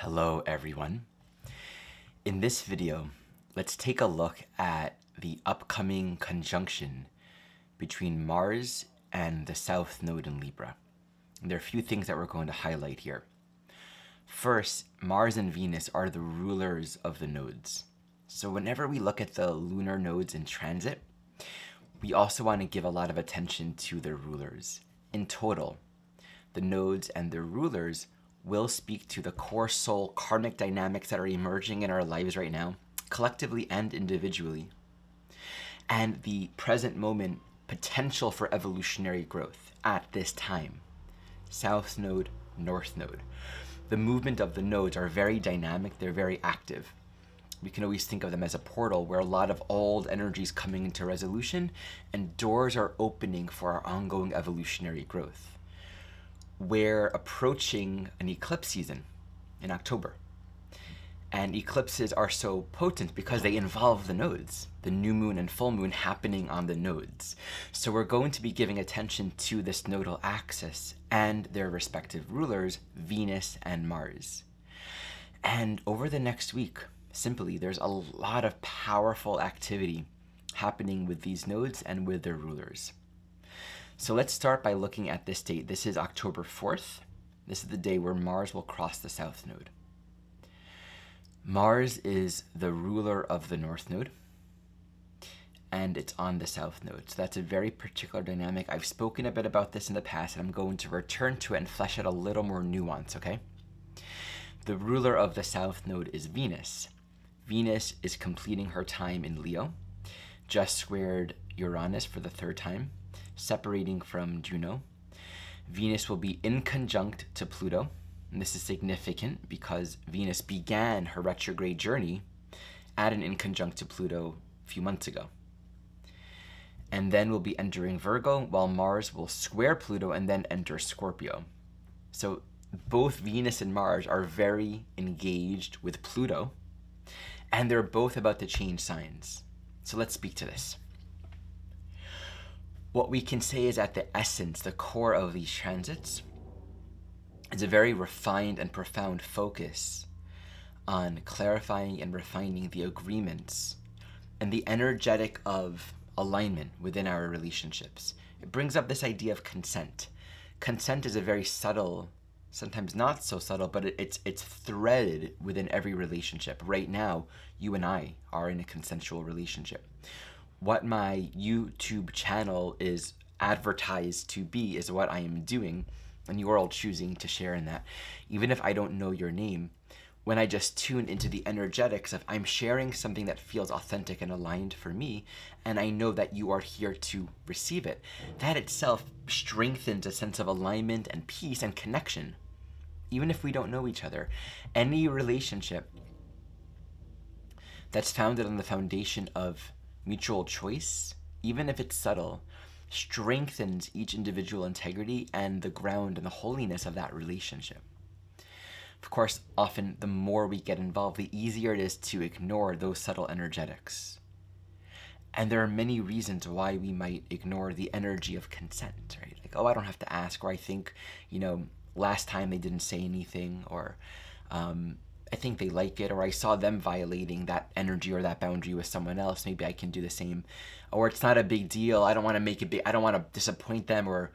Hello everyone. In this video, let's take a look at the upcoming conjunction between Mars and the South Node in Libra. And there are a few things that we're going to highlight here. First, Mars and Venus are the rulers of the nodes. So whenever we look at the lunar nodes in transit, we also want to give a lot of attention to their rulers. In total, the nodes and their rulers will speak to the core soul karmic dynamics that are emerging in our lives right now, collectively and individually, and the present moment potential for evolutionary growth at this time. South Node, North Node. The movement of the nodes are very dynamic, they're very active. We can always think of them as a portal where a lot of old energies coming into resolution and doors are opening for our ongoing evolutionary growth. We're approaching an eclipse season in October. And eclipses are so potent because they involve the nodes, the new moon and full moon happening on the nodes. So we're going to be giving attention to this nodal axis and their respective rulers, Venus and Mars. And over the next week, simply, there's a lot of powerful activity happening with these nodes and with their rulers. So let's start by looking at this date. This is October 4th. This is the day where Mars will cross the South Node. Mars is the ruler of the North Node, and it's on the South Node. So that's a very particular dynamic. I've spoken a bit about this in the past, and I'm going to return to it and flesh out a little more nuance, okay? The ruler of the South Node is Venus. Venus is completing her time in Leo, just squared Uranus for the third time, separating from Juno. Venus will be in conjunct to Pluto, and this is significant because Venus began her retrograde journey at an in conjunct to Pluto a few months ago. And then we'll be entering Virgo, while Mars will square Pluto and then enter Scorpio. So both Venus and Mars are very engaged with Pluto, and they're both about to change signs. So let's speak to this. What we can say is at the essence, the core of these transits is a very refined and profound focus on clarifying and refining the agreements and the energetic of alignment within our relationships. It brings up this idea of consent. Consent is a very subtle, sometimes not so subtle, but it's threaded within every relationship. Right now, you and I are in a consensual relationship. What my YouTube channel is advertised to be is what I am doing, and you're all choosing to share in that. Even if I don't know your name, when I just tune into the energetics of I'm sharing something that feels authentic and aligned for me, and I know that you are here to receive it, that itself strengthens a sense of alignment and peace and connection. Even if we don't know each other, any relationship that's founded on the foundation of mutual choice, even if it's subtle, strengthens each individual integrity and the ground and the holiness of that relationship. Of course, often the more we get involved, the easier it is to ignore those subtle energetics. And there are many reasons why we might ignore the energy of consent, right? Like, oh, I don't have to ask, or I think, last time they didn't say anything, or I think they like it, or I saw them violating that energy or that boundary with someone else. Maybe I can do the same. Or it's not a big deal. I don't want to make it big. I don't want to disappoint them.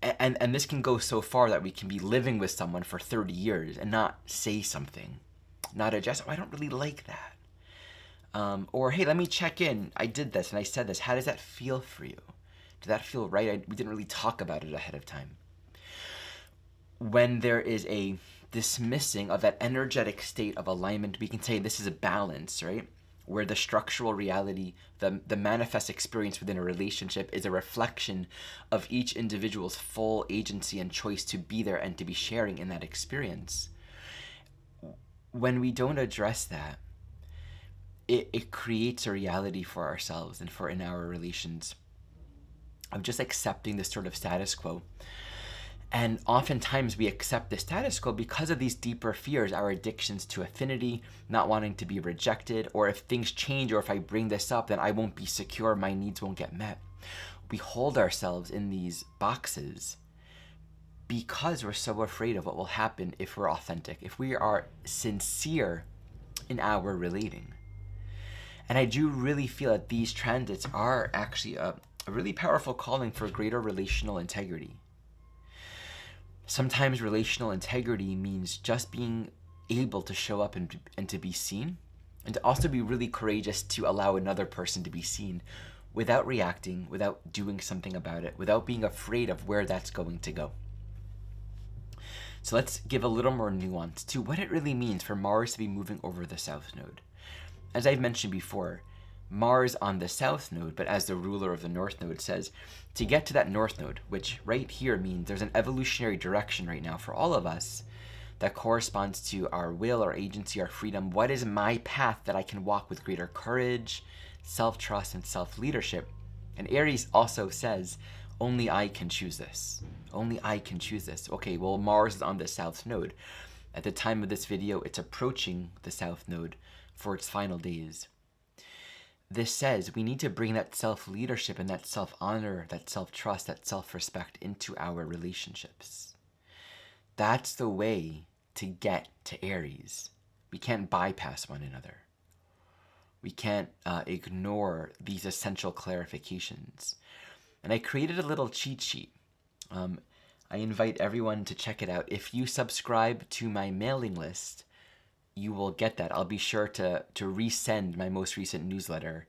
And this can go so far that we can be living with someone for 30 years and not say something, not adjust. Oh, I don't really like that. Or, hey, let me check in. I did this and I said this. How does that feel for you? Did that feel right? We didn't really talk about it ahead of time. When there is a dismissing of that energetic state of alignment, we can say this is a balance, right? Where the structural reality, the manifest experience within a relationship is a reflection of each individual's full agency and choice to be there and to be sharing in that experience. When we don't address that, it creates a reality for ourselves and for in our relations of just accepting this sort of status quo. And oftentimes we accept the status quo because of these deeper fears, our addictions to affinity, not wanting to be rejected, or if things change, or if I bring this up, then I won't be secure, my needs won't get met. We hold ourselves in these boxes because we're so afraid of what will happen if we're authentic, if we are sincere in our relating. And I do really feel that these transits are actually a really powerful calling for greater relational integrity. Sometimes relational integrity means just being able to show up and to be seen, and to also be really courageous to allow another person to be seen without reacting, without doing something about it, without being afraid of where that's going to go. So let's give a little more nuance to what it really means for Mars to be moving over the South Node. As I've mentioned before, Mars on the South Node, but as the ruler of the North Node, says to get to that North Node, which right here means there's an evolutionary direction right now for all of us that corresponds to our will, our agency, our freedom. What is my path that I can walk with greater courage, self-trust, and self-leadership? And Aries also says, only I can choose this. Only I can choose this. Okay, well, Mars is on the South Node. At the time of this video, it's approaching the South Node for its final days. This says we need to bring that self-leadership and that self-honor, that self-trust, that self-respect into our relationships. That's the way to get to Aries. We can't bypass one another. We can't ignore these essential clarifications. And I created a little cheat sheet. I invite everyone to check it out. If you subscribe to my mailing list, you will get that. I'll be sure to resend my most recent newsletter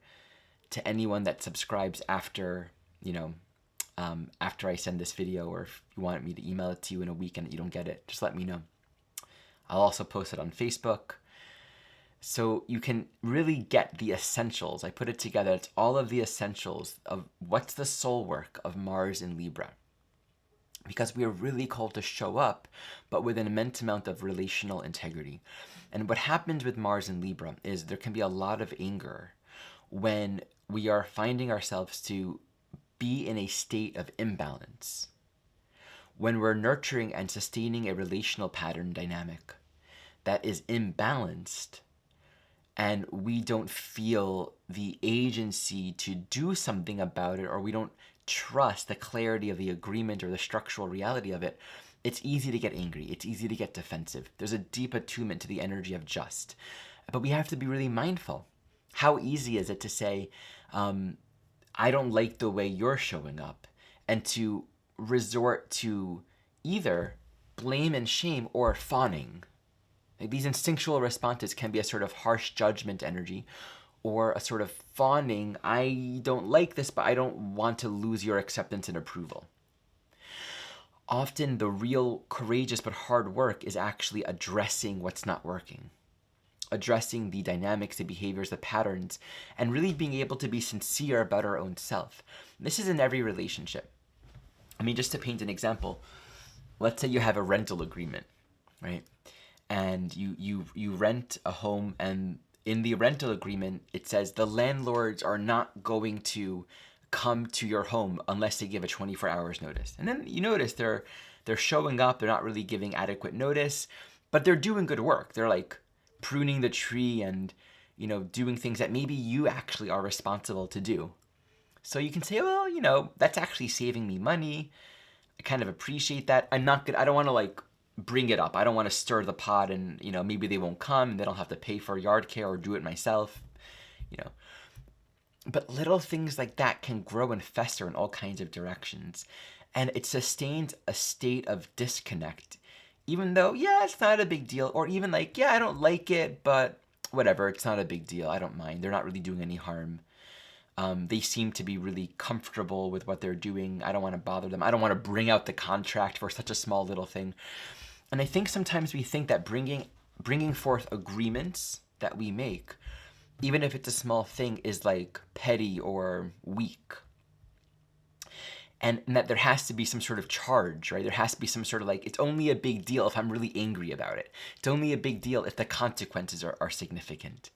to anyone that subscribes after, after I send this video, or if you want me to email it to you in a week and you don't get it, just let me know. I'll also post it on Facebook. So you can really get the essentials. I put it together. It's all of the essentials of what's the soul work of Mars in Libra. Because we are really called to show up, but with an immense amount of relational integrity. And what happens with Mars in Libra is there can be a lot of anger when we are finding ourselves to be in a state of imbalance. When we're nurturing and sustaining a relational pattern dynamic that is imbalanced, and we don't feel the agency to do something about it, or we don't trust the clarity of the agreement or the structural reality of it, it's easy to get angry. It's easy to get defensive. There's a deep attunement to the energy of just. But we have to be really mindful. How easy is it to say, I don't like the way you're showing up, and to resort to either blame and shame or fawning. Like, these instinctual responses can be a sort of harsh judgment energy, or a sort of fawning, I don't like this, but I don't want to lose your acceptance and approval. Often the real courageous but hard work is actually addressing what's not working. Addressing the dynamics, the behaviors, the patterns, and really being able to be sincere about our own self. This is in every relationship. I mean, just to paint an example, let's say you have a rental agreement, right? And you rent a home, and in the rental agreement, it says the landlords are not going to come to your home unless they give a 24 hours notice. And then you notice they're showing up, they're not really giving adequate notice, but they're doing good work. They're like pruning the tree and, doing things that maybe you actually are responsible to do. So you can say, well, that's actually saving me money. I kind of appreciate that. I don't want to bring it up. I don't want to stir the pot, and maybe they won't come and they don't have to pay for yard care or do it myself, But little things like that can grow and fester in all kinds of directions, and it sustains a state of disconnect, even though, it's not a big deal, or even I don't like it, but whatever, it's not a big deal. I don't mind. They're not really doing any harm. They seem to be really comfortable with what they're doing. I don't want to bother them. I don't want to bring out the contract for such a small little thing. And I think sometimes we think that bringing forth agreements that we make, even if it's a small thing, is petty or weak. And that there has to be some sort of charge, right? There has to be some sort of it's only a big deal if I'm really angry about it. It's only a big deal if the consequences are significant.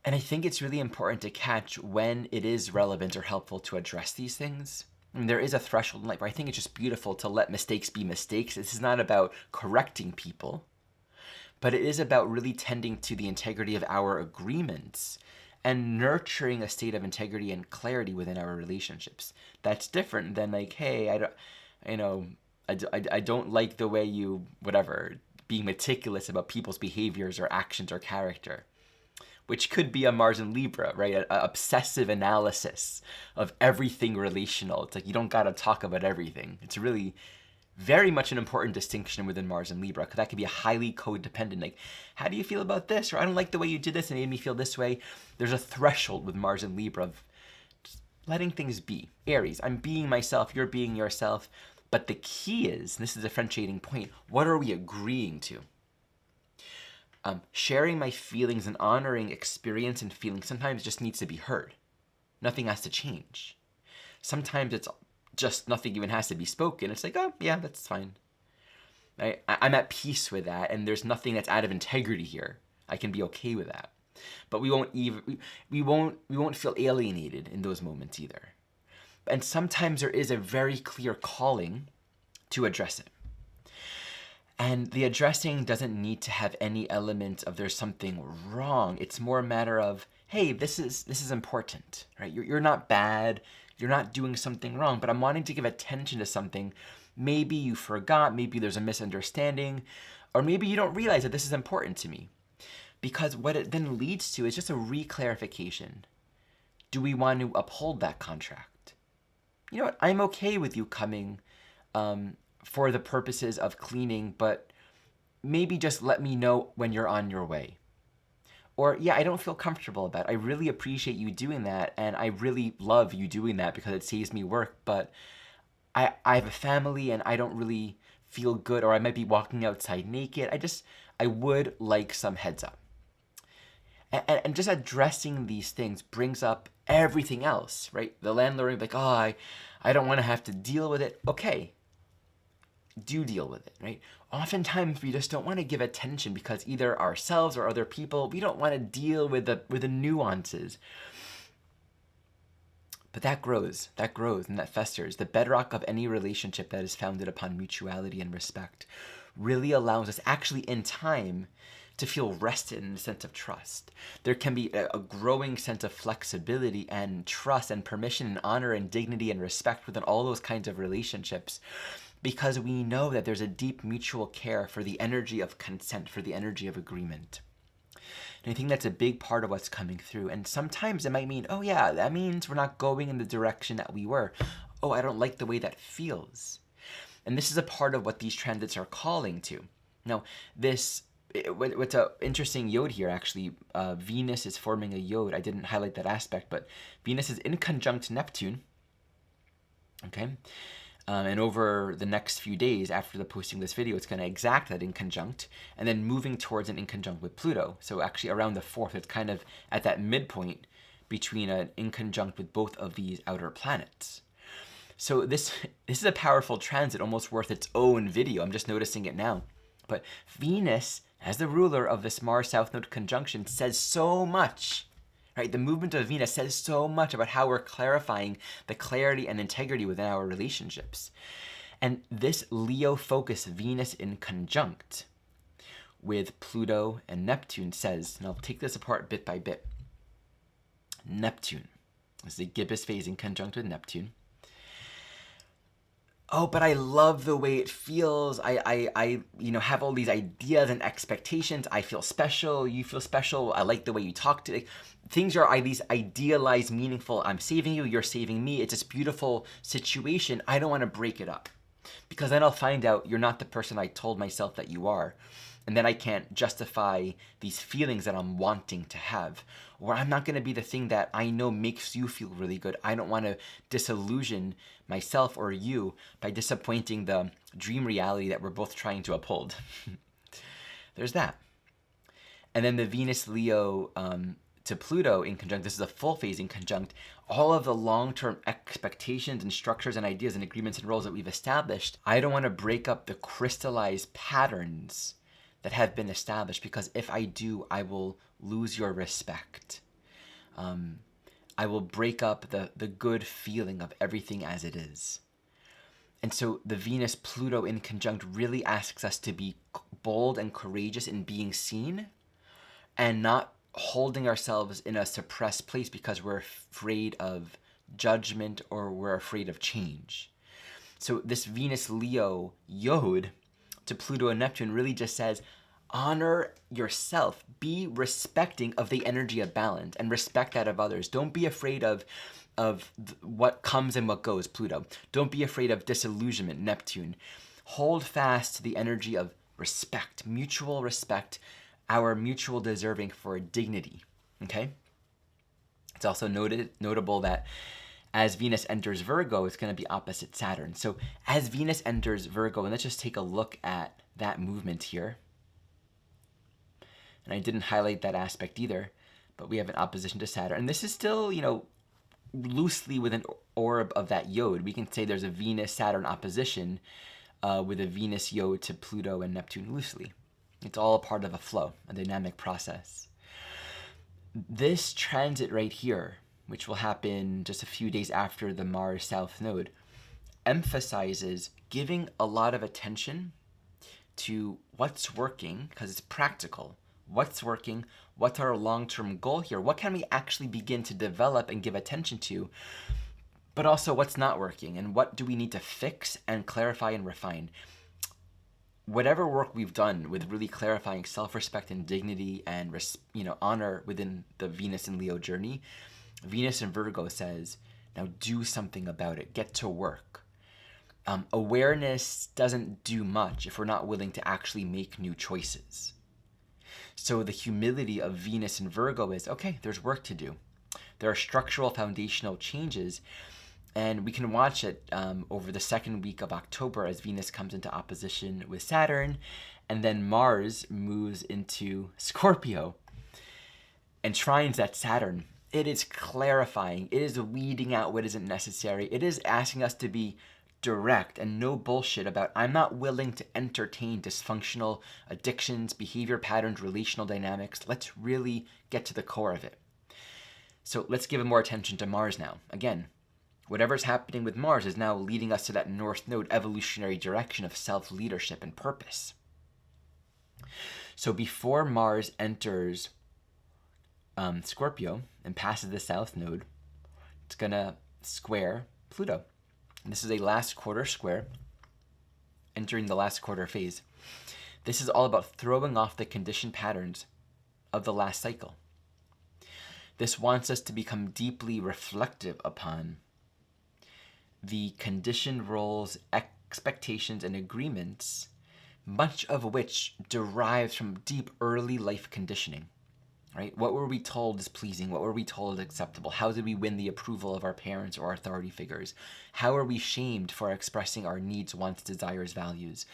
And I think it's really important to catch when it is relevant or helpful to address these things. I mean, there is a threshold in life where I think it's just beautiful to let mistakes be mistakes. This is not about correcting people, but it is about really tending to the integrity of our agreements and nurturing a state of integrity and clarity within our relationships. That's different than hey, I don't like the way you, whatever, being meticulous about people's behaviors or actions or character, which could be a Mars in Libra, right? A obsessive analysis of everything relational. It's like you don't got to talk about everything. It's really very much an important distinction within Mars and Libra, because that could be a highly codependent. Like, how do you feel about this? Or I don't like the way you did this and it made me feel this way. There's a threshold with Mars and Libra of just letting things be. Aries, I'm being myself, you're being yourself. But the key is, and this is a differentiating point, what are we agreeing to? Sharing my feelings and honoring experience and feelings sometimes just needs to be heard. Nothing has to change. Sometimes it's just nothing even has to be spoken. It's like, oh yeah, that's fine. I'm at peace with that, and there's nothing that's out of integrity here. I can be okay with that. But we won't feel alienated in those moments either. And sometimes there is a very clear calling to address it. And the addressing doesn't need to have any element of there's something wrong. It's more a matter of, hey, this is important, right? You're not bad. You're not doing something wrong, but I'm wanting to give attention to something. Maybe you forgot, maybe there's a misunderstanding, or maybe you don't realize that this is important to me. Because what it then leads to is just a reclarification. Do we want to uphold that contract? You know what, I'm okay with you coming for the purposes of cleaning, but maybe just let me know when you're on your way. Or, yeah, I don't feel comfortable about it. I really appreciate you doing that, and I really love you doing that because it saves me work, but I have a family and I don't really feel good, or I might be walking outside naked. I would like some heads up. And just addressing these things brings up everything else, right? The landlord will be like, oh, I don't want to have to deal with it. Okay, do deal with it, right? Oftentimes we just don't want to give attention because either ourselves or other people, we don't want to deal with the nuances. But that grows, and that festers. The bedrock of any relationship that is founded upon mutuality and respect really allows us actually in time to feel rested in a sense of trust. There can be a growing sense of flexibility and trust and permission and honor and dignity and respect within all those kinds of relationships, because we know that there's a deep mutual care for the energy of consent, for the energy of agreement. And I think that's a big part of what's coming through. And sometimes it might mean, oh yeah, that means we're not going in the direction that we were. Oh, I don't like the way that feels. And this is a part of what these transits are calling to. Now, what's an interesting yod here, actually, Venus is forming a yod. I didn't highlight that aspect, but Venus is in conjunct Neptune. Okay. And over the next few days after the posting of this video, it's going to exact that in conjunct, and then moving towards an in conjunct with Pluto. So actually around the 4th, it's kind of at that midpoint between an in conjunct with both of these outer planets. So this is a powerful transit, almost worth its own video. I'm just noticing it now. But Venus, as the ruler of this Mars South Node conjunction, says so much. Right? The movement of Venus says so much about how we're clarifying the clarity and integrity within our relationships. And this Leo-focused Venus in conjunct with Pluto and Neptune says, and I'll take this apart bit by bit. Neptune is the gibbous phase in conjunct with Neptune. Oh, but I love the way it feels. I have all these ideas and expectations. I feel special. You feel special. I like the way you talk to it. Things are these idealized, meaningful. I'm saving you. You're saving me. It's this beautiful situation. I don't want to break it up, because then I'll find out you're not the person I told myself that you are. And then I can't justify these feelings that I'm wanting to have. Or I'm not going to be the thing that I know makes you feel really good. I don't want to disillusion myself or you by disappointing the dream reality that we're both trying to uphold. There's that. And then the Venus Leo to Pluto in conjunct, this is a full phase in conjunct, all of the long-term expectations and structures and ideas and agreements and roles that we've established. I don't want to break up the crystallized patterns that have been established, because if I do, I will lose your respect. I will break up the good feeling of everything as it is. And so the Venus-Pluto in conjunct really asks us to be bold and courageous in being seen, and not holding ourselves in a suppressed place because we're afraid of judgment or we're afraid of change. So this Venus Leo yod to Pluto and Neptune really just says, honor yourself. Be respecting of the energy of balance and respect that of others. Don't be afraid of what comes and what goes, Pluto. Don't be afraid of disillusionment, Neptune. Hold fast to the energy of respect, mutual respect, our mutual deserving for dignity, okay? It's also notable that as Venus enters Virgo, it's going to be opposite Saturn. So as Venus enters Virgo, and let's just take a look at that movement here. And I didn't highlight that aspect either, but we have an opposition to Saturn. And this is still, loosely with an orb of that yod. We can say there's a Venus-Saturn opposition with a Venus yod to Pluto and Neptune loosely. It's all a part of a flow, a dynamic process. This transit right here, which will happen just a few days after the Mars South Node, emphasizes giving a lot of attention to what's working, because it's practical. What's working? What's our long-term goal here? What can we actually begin to develop and give attention to? But also what's not working, and what do we need to fix and clarify and refine? Whatever work we've done with really clarifying self-respect and dignity and honor within the Venus and Leo journey, Venus and Virgo says, now do something about it. Get to work. Awareness doesn't do much if we're not willing to actually make new choices. So the humility of Venus and Virgo is, okay, there's work to do. There are structural foundational changes, and we can watch it over the second week of October as Venus comes into opposition with Saturn, and then Mars moves into Scorpio and trines that Saturn. It is clarifying. It is weeding out what isn't necessary. It is asking us to be direct and no bullshit about, I'm not willing to entertain dysfunctional addictions, behavior patterns, relational dynamics. Let's really get to the core of it. So let's give more attention to Mars now. Again, whatever's happening with Mars is now leading us to that North Node evolutionary direction of self-leadership and purpose. So before Mars enters Scorpio and passes the South Node, it's going to square Pluto. And this is a last quarter square, entering the last quarter phase. This is all about throwing off the conditioned patterns of the last cycle. This wants us to become deeply reflective upon the conditioned roles, expectations, and agreements, much of which derives from deep early life conditioning. Right? What were we told is pleasing? What were we told is acceptable? How did we win the approval of our parents or authority figures? How are we shamed for expressing our needs, wants, desires, values?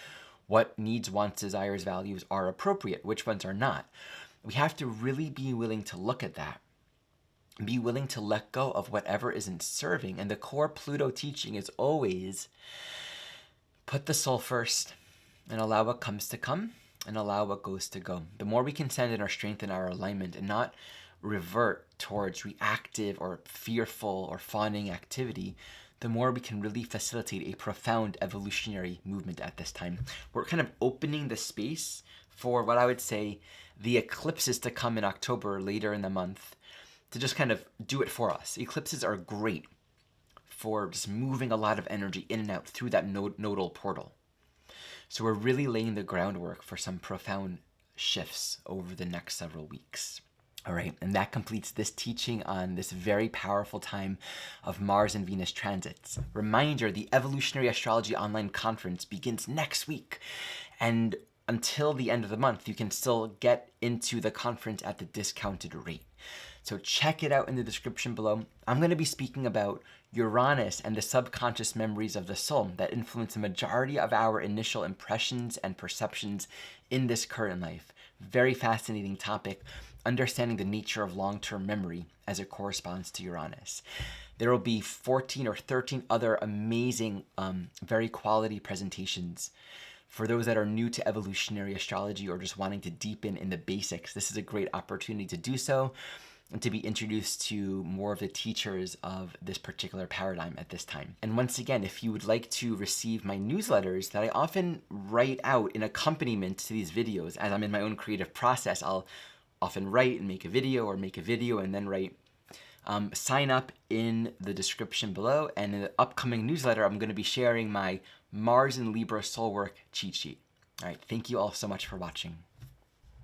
What needs, wants, desires, values are appropriate? Which ones are not? We have to really be willing to look at that. Be willing to let go of whatever isn't serving. And the core Pluto teaching is always put the soul first and allow what comes to come, and allow what goes to go. The more we can stand in our strength and our alignment and not revert towards reactive or fearful or fawning activity, the more we can really facilitate a profound evolutionary movement at this time. We're kind of opening the space for what I would say the eclipses to come in October later in the month to just kind of do it for us. Eclipses are great for just moving a lot of energy in and out through that nodal portal. So we're really laying the groundwork for some profound shifts over the next several weeks. All right, and that completes this teaching on this very powerful time of Mars and Venus transits. Reminder, the Evolutionary Astrology Online Conference begins next week. And until the end of the month, you can still get into the conference at the discounted rate. So check it out in the description below. I'm going to be speaking about Uranus and the subconscious memories of the soul that influence the majority of our initial impressions and perceptions in this current life. Very fascinating topic, understanding the nature of long-term memory as it corresponds to Uranus. There will be 14 or 13 other amazing, very quality presentations. For those that are new to evolutionary astrology or just wanting to deepen in the basics, this is a great opportunity to do so and to be introduced to more of the teachers of this particular paradigm at this time. And once again, if you would like to receive my newsletters that I often write out in accompaniment to these videos, as I'm in my own creative process, I'll often write and make a video, or make a video and then write Sign up in the description below, and in the upcoming newsletter, I'm going to be sharing my Mars and Libra soul work cheat sheet. All right, thank you all so much for watching.